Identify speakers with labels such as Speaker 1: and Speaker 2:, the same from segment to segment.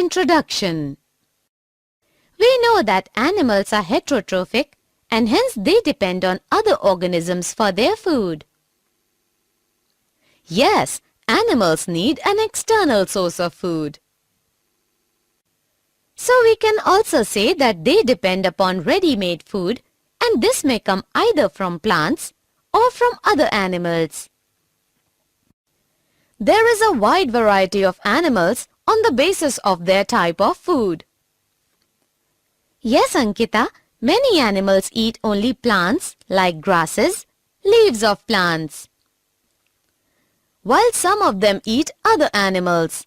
Speaker 1: introduction. We know that animals are heterotrophic and hence they depend on other organisms for their food. Yes, animals need an external source of food. So we can also say that they depend upon ready-made food, and this may come either from plants or from other animals. There is a wide variety of animals on the basis of their type of food. Yes, Ankita, many animals eat only plants like grasses, leaves of plants, while some of them eat other animals.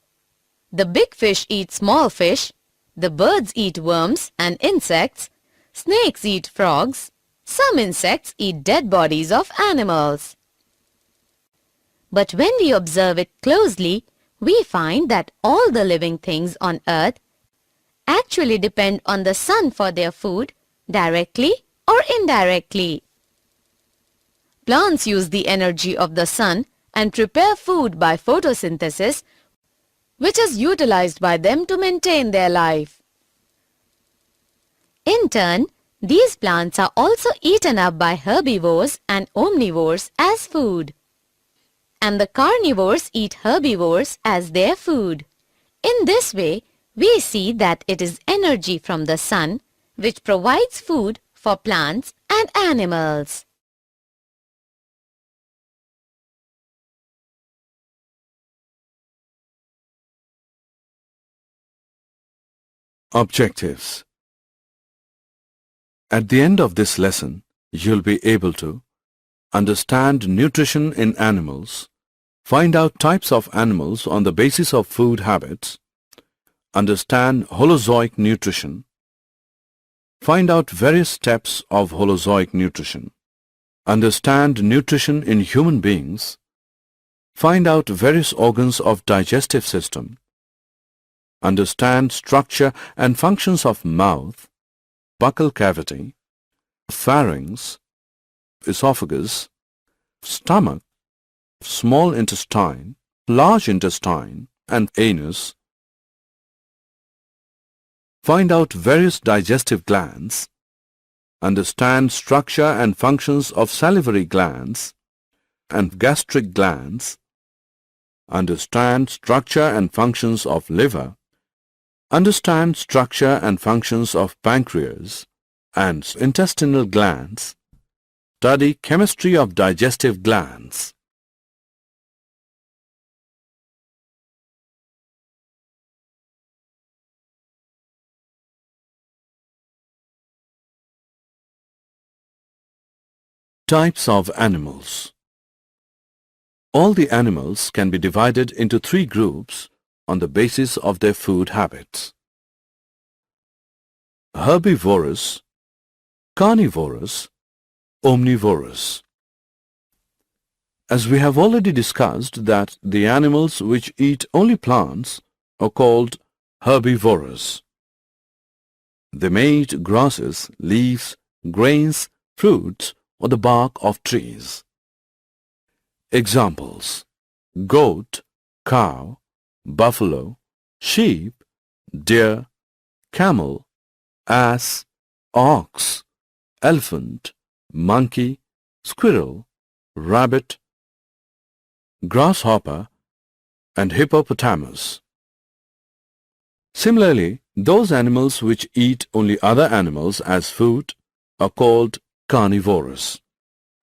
Speaker 1: The big fish eat small fish, the birds eat worms and insects, snakes eat frogs, some insects eat dead bodies of animals. But when we observe it closely, we find that all the living things on earth actually depend on the sun for their food, directly or indirectly. Plants use the energy of the sun and prepare food by photosynthesis, which is utilized by them to maintain their life. In turn, these plants are also eaten up by herbivores and omnivores as food. And the carnivores eat herbivores as their food. In this way, we see that it is energy from the sun which provides food for plants and animals.
Speaker 2: Objectives. At the end of this lesson, you'll be able to understand nutrition in animals, find out types of animals on the basis of food habits, understand holozoic nutrition, find out various steps of holozoic nutrition, understand nutrition in human beings, find out various organs of digestive system, understand structure and functions of mouth, buccal cavity, pharynx, esophagus, stomach, small intestine, large intestine, and anus. Find out various digestive glands, understand structure and functions of salivary glands and gastric glands, understand structure and functions of liver, understand structure and functions of pancreas and intestinal glands, study chemistry of digestive glands. Types of animals. All the animals can be divided into three groups on the basis of their food habits: herbivorous, carnivorous, omnivorous. As we have already discussed that the animals which eat only plants are called herbivorous. They may eat grasses, leaves, grains, fruits, or the bark of trees. Examples: goat, cow, buffalo, sheep, deer, camel, ass, ox, elephant, monkey, squirrel, rabbit, grasshopper, and hippopotamus. Similarly, those animals which eat only other animals as food are called carnivorous.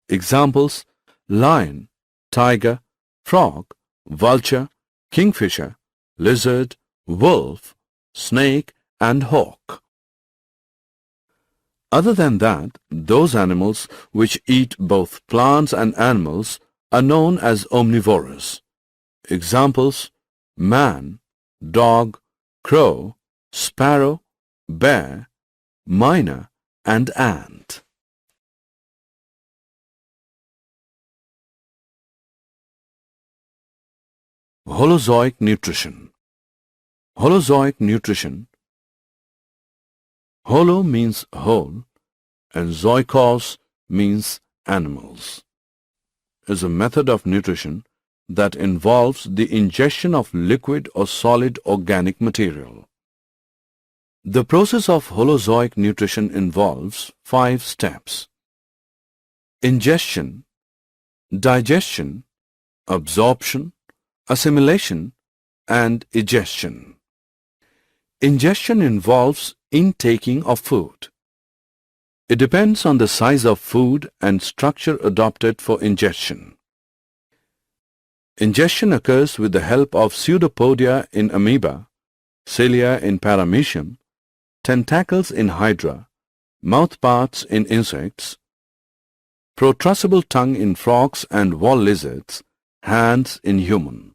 Speaker 2: Examples: lion, tiger, frog, vulture, kingfisher, lizard, wolf, snake, and hawk. Other than that, those animals which eat both plants and animals are known as omnivorous. Examples: man, dog, crow, sparrow, bear, myna, and ant. Holozoic nutrition. Holozoic nutrition. Holo means whole and zoikos means animals. Is a method of nutrition that involves the ingestion of liquid or solid organic material. The process of holozoic nutrition involves 5 steps: ingestion, digestion, absorption, assimilation, and egestion. Ingestion involves intaking of food. It depends on the size of food and structure adopted for ingestion. Ingestion occurs with the help of pseudopodia in amoeba, cilia in paramecium, tentacles in hydra, mouthparts in insects, protrusible tongue in frogs and wall lizards, hands in human.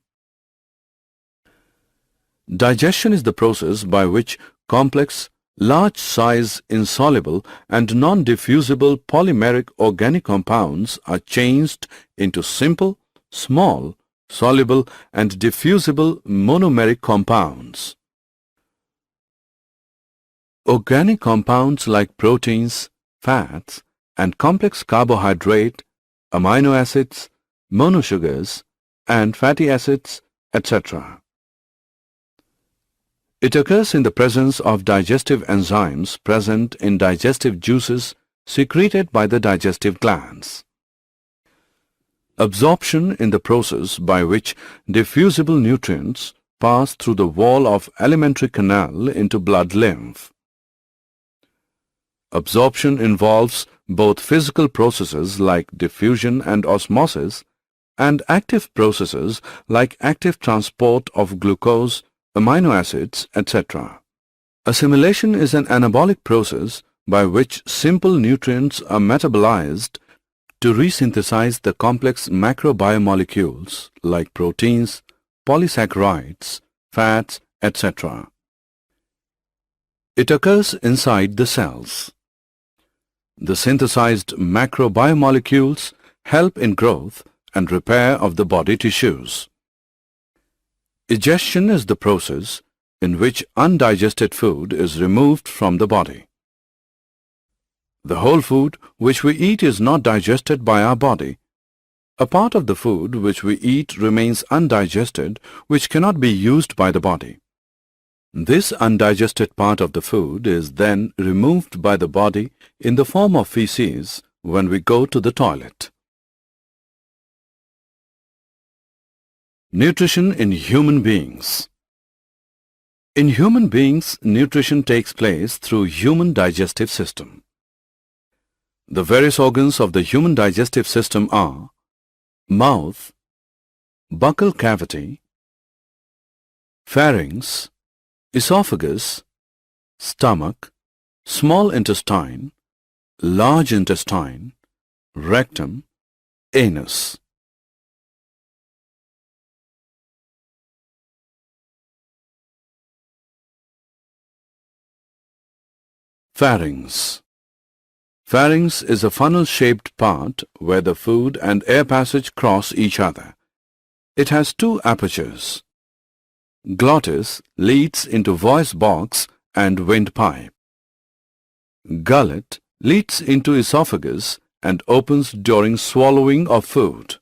Speaker 2: Digestion is the process by which complex, large-size, insoluble and non-diffusible polymeric organic compounds are changed into simple, small, soluble and diffusible monomeric compounds. Organic compounds like proteins, fats, and complex carbohydrate, amino acids, monosugars, and fatty acids, etc. It occurs in the presence of digestive enzymes present in digestive juices secreted by the digestive glands. Absorption in the process by which diffusible nutrients pass through the wall of alimentary canal into blood lymph. Absorption involves both physical processes like diffusion and osmosis and active processes like active transport of glucose, amino acids, etc. Assimilation is an anabolic process by which simple nutrients are metabolized to resynthesize the complex macrobiomolecules like proteins, polysaccharides, fats, etc. It occurs inside the cells. The synthesized macrobiomolecules help in growth and repair of the body tissues. Egestion is the process in which undigested food is removed from the body. The whole food which we eat is not digested by our body. A part of the food which we eat remains undigested, which cannot be used by the body. This undigested part of the food is then removed by the body in the form of feces when we go to the toilet. Nutrition in human beings. In human beings, nutrition takes place through human digestive system. The various organs of the human digestive system are mouth, buccal cavity, pharynx, esophagus, stomach, small intestine, large intestine, rectum, anus. Pharynx. Pharynx is a funnel-shaped part where the food and air passage cross each other. It has 2 apertures. Glottis leads into voice box and windpipe. Gullet leads into esophagus and opens during swallowing of food.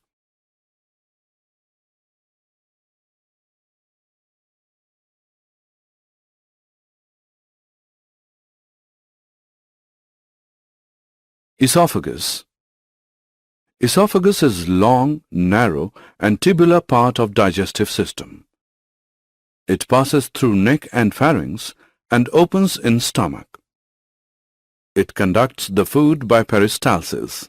Speaker 2: Esophagus. Esophagus is long, narrow and tubular part of digestive system. It passes through neck and pharynx and opens in stomach. It conducts the food by peristalsis.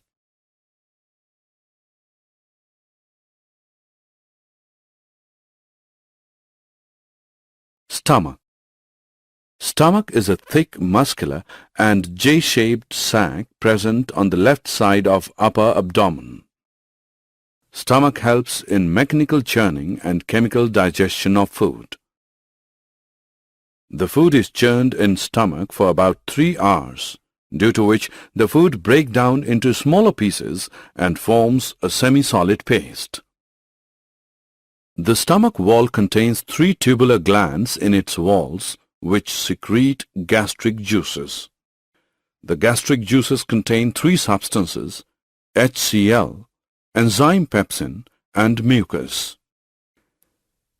Speaker 2: Stomach. Stomach is a thick, muscular and J-shaped sac present on the left side of upper abdomen. Stomach helps in mechanical churning and chemical digestion of food. The food is churned in stomach for about 3 hours, due to which the food breaks down into smaller pieces and forms a semi-solid paste. The stomach wall contains 3 tubular glands in its walls which secrete gastric juices. The gastric juices contain 3 substances: HCl, enzyme pepsin, and mucus.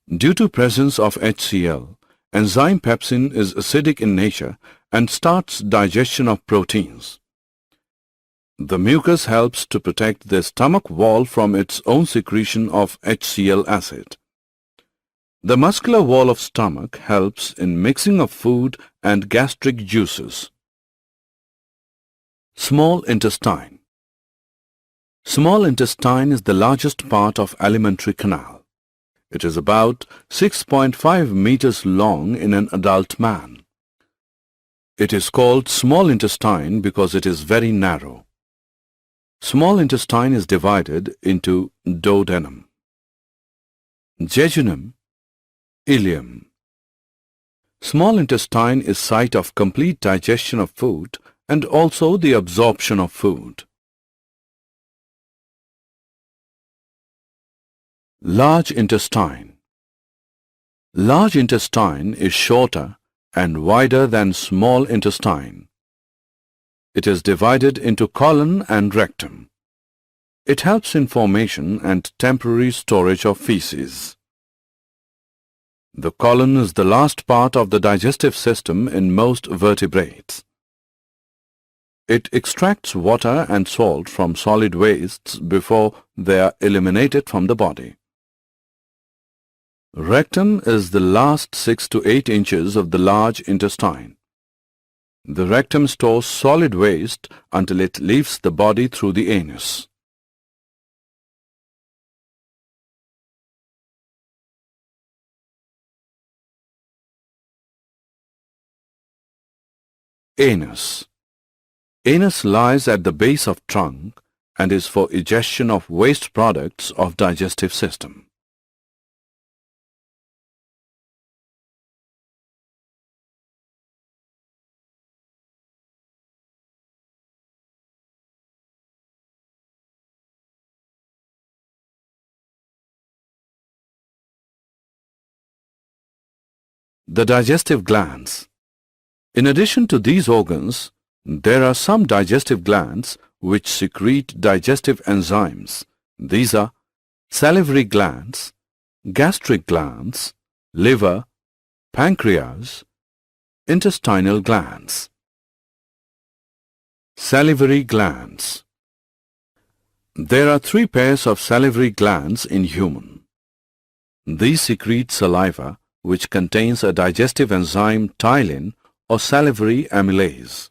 Speaker 2: Due to presence of HCl, Enzyme pepsin is acidic in nature and starts digestion of proteins. The mucus helps to protect the stomach wall from its own secretion of HCl acid. The muscular wall of stomach helps in mixing of food and gastric juices. Small intestine. Small intestine is the largest part of alimentary canal. It is about 6.5 meters long in an adult man. It is called small intestine because it is very narrow. Small intestine is divided into duodenum, jejunum, ileum. Small intestine is site of complete digestion of food and also the absorption of food. Large intestine. Large intestine is shorter and wider than small intestine. It is divided into colon and rectum. It helps in formation and temporary storage of feces. The colon is the last part of the digestive system in most vertebrates. It extracts water and salt from solid wastes before they are eliminated from the body. Rectum is the last 6 to 8 inches of the large intestine. The rectum stores solid waste until it leaves the body through the anus. Anus. Anus lies at the base of trunk and is for egestion of waste products of digestive system. The digestive glands. In addition to these organs, there are some digestive glands which secrete digestive enzymes. These are salivary glands, gastric glands, liver, pancreas, intestinal glands. Salivary glands. There are 3 pairs of salivary glands in human. These secrete saliva which contains a digestive enzyme ptyalin or salivary amylase.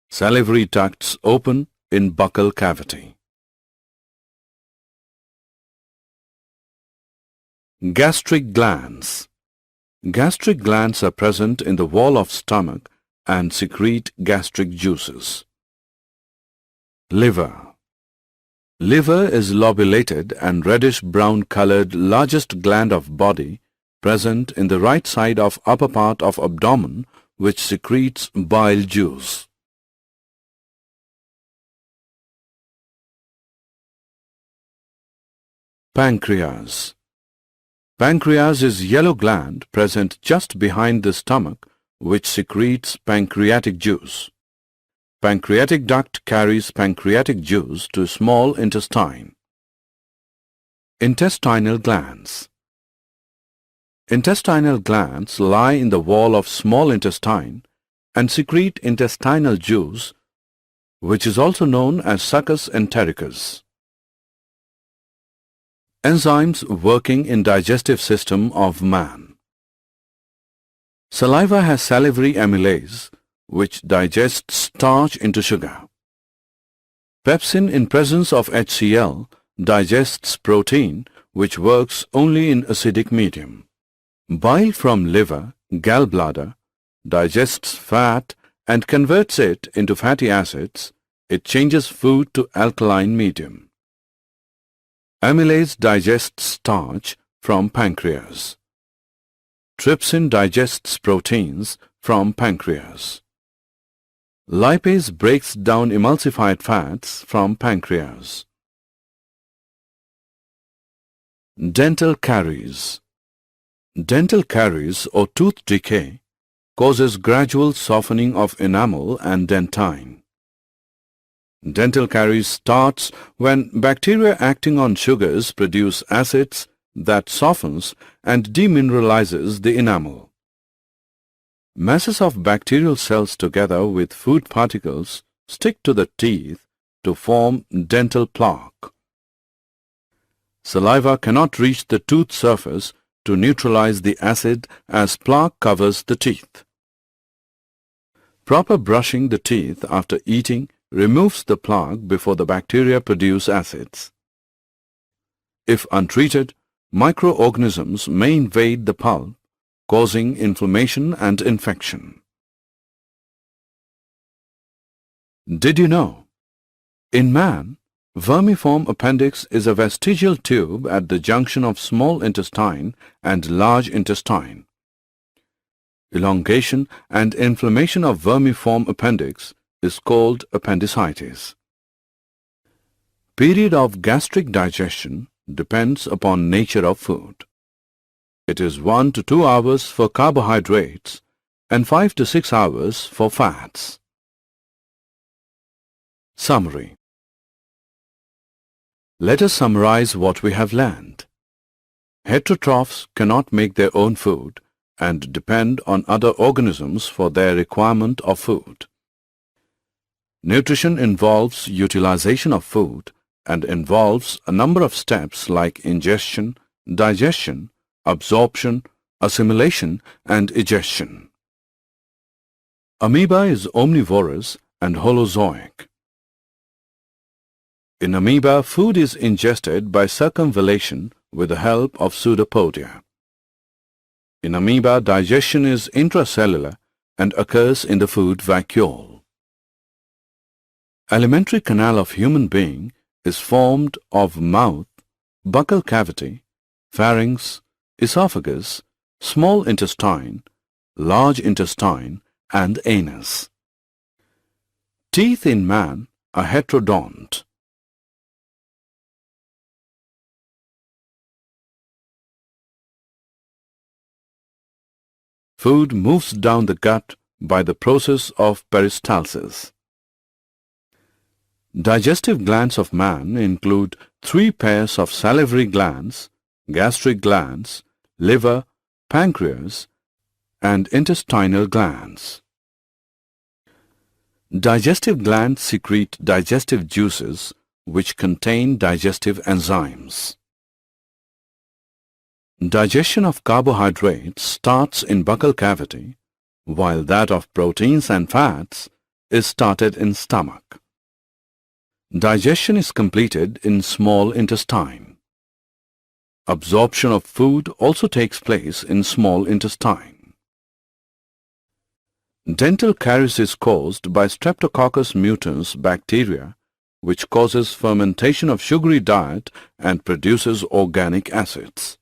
Speaker 2: Salivary ducts open in buccal cavity. Gastric glands. Gastric glands are present in the wall of stomach and secrete gastric juices. Liver. Liver is lobulated and reddish-brown colored largest gland of body present in the right side of upper part of abdomen which secretes bile juice. Pancreas. Pancreas is yellow gland present just behind the stomach which secretes pancreatic juice. Pancreatic duct carries pancreatic juice to small intestine. Intestinal glands. Intestinal glands lie in the wall of small intestine and secrete intestinal juice, which is also known as succus entericus. Enzymes working in digestive system of man. Saliva has salivary amylase, which digests starch into sugar. Pepsin in presence of HCl digests protein, which works only in acidic medium. Bile from liver, gallbladder, digests fat and converts it into fatty acids. It changes food to alkaline medium. Amylase digests starch from pancreas. Trypsin digests proteins from pancreas. Lipase breaks down emulsified fats from pancreas. Dental caries. Dental caries or tooth decay causes gradual softening of enamel and dentine. Dental caries starts when bacteria acting on sugars produce acids that softens and demineralizes the enamel. Masses of bacterial cells together with food particles stick to the teeth to form dental plaque. Saliva cannot reach the tooth surface to neutralize the acid as plaque covers the teeth. Proper brushing the teeth after eating removes the plaque before the bacteria produce acids. If untreated, microorganisms may invade the pulp, causing inflammation and infection. Did you know? In man, vermiform appendix is a vestigial tube at the junction of small intestine and large intestine. Elongation and inflammation of vermiform appendix is called appendicitis. Period of gastric digestion depends upon nature of food. It is 1 to 2 hours for carbohydrates and 5 to 6 hours for fats. Summary. Let us summarize what we have learned. Heterotrophs cannot make their own food and depend on other organisms for their requirement of food. Nutrition involves utilization of food and involves a number of steps like ingestion, digestion, absorption, assimilation, and egestion. Amoeba is omnivorous and holozoic. In amoeba, food is ingested by circumvallation with the help of pseudopodia. In amoeba, digestion is intracellular and occurs in the food vacuole. Alimentary canal of human being is formed of mouth, buccal cavity, pharynx, esophagus, small intestine, large intestine, and anus. Teeth in man are heterodont. Food moves down the gut by the process of peristalsis. Digestive glands of man include 3 pairs of salivary glands, gastric glands, liver, pancreas, and intestinal glands. Digestive glands secrete digestive juices which contain digestive enzymes. Digestion of carbohydrates starts in buccal cavity, while that of proteins and fats is started in stomach. Digestion is completed in small intestine. Absorption of food also takes place in small intestine. Dental caries is caused by Streptococcus mutans bacteria, which causes fermentation of sugary diet and produces organic acids.